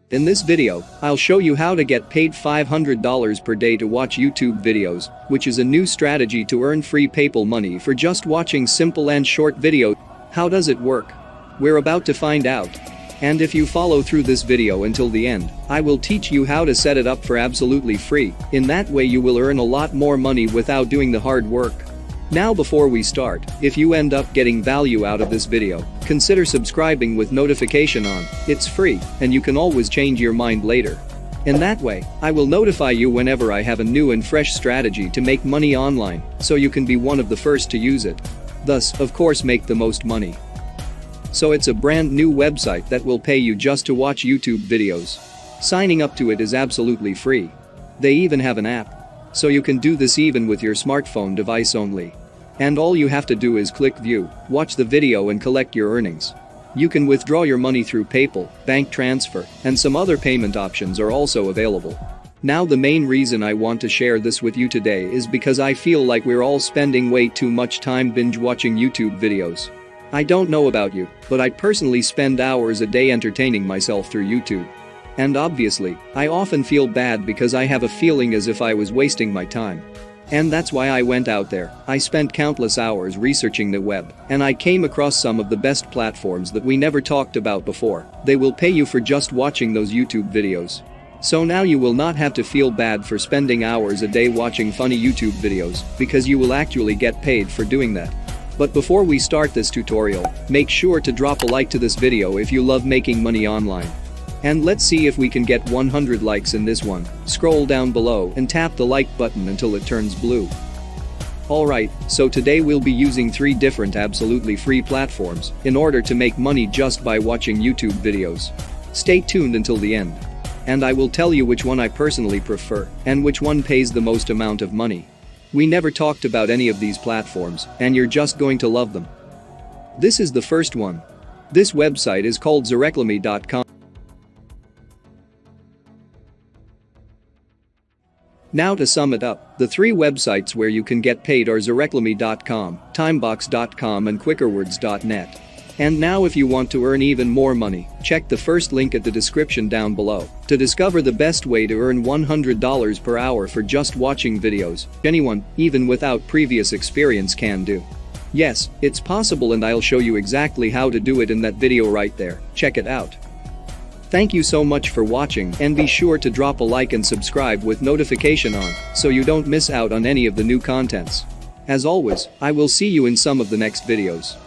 In this video, I'll show you how to get paid $500 per day to watch YouTube videos, which is a new strategy to earn free PayPal money for just watching simple and short videos. How does it work? We're about to find out. And if you follow through this video until the end, I will teach you how to set it up for absolutely free. In that way you will earn a lot more money without doing the hard work. Now before we start, if you end up getting value out of this video, consider subscribing with notification on. It's free, and you can always change your mind later. In that way, I will notify you whenever I have a new and fresh strategy to make money online, so you can be one of the first to use it. Thus, of course, make the most money. So it's a brand new website that will pay you just to watch YouTube videos. Signing up to it is absolutely free. They even have an app. So you can do this even with your smartphone device only. And all you have to do is click view, watch the video and collect your earnings. You can withdraw your money through PayPal, bank transfer, and some other payment options are also available. Now the main reason I want to share this with you today is because I feel like we're all spending way too much time binge watching YouTube videos. I don't know about you, but I personally spend hours a day entertaining myself through YouTube. And obviously, I often feel bad because I have a feeling as if I was wasting my time. And that's why I went out there. I spent countless hours researching the web, and I came across some of the best platforms that we never talked about before. They will pay you for just watching those YouTube videos. So now you will not have to feel bad for spending hours a day watching funny YouTube videos, because you will actually get paid for doing that. But before we start this tutorial, make sure to drop a like to this video if you love making money online. And let's see if we can get 100 likes in this one. Scroll down below and tap the like button until it turns blue. Alright, so today we'll be using 3 different absolutely free platforms in order to make money just by watching YouTube videos. Stay tuned until the end. And I will tell you which one I personally prefer and which one pays the most amount of money. We never talked about any of these platforms, and you're just going to love them. This is the first one. This website is called Zareclamy.com. Now to sum it up, the 3 websites where you can get paid are Zareclamy.com, Timebox.com and Quickerwords.net. And now if you want to earn even more money, check the first link at the description down below to discover the best way to earn $100 per hour for just watching videos. Anyone, even without previous experience, can do. Yes, it's possible, and I'll show you exactly how to do it in that video right there. Check it out. Thank you so much for watching, and be sure to drop a like and subscribe with notification on so you don't miss out on any of the new contents. As always, I will see you in some of the next videos.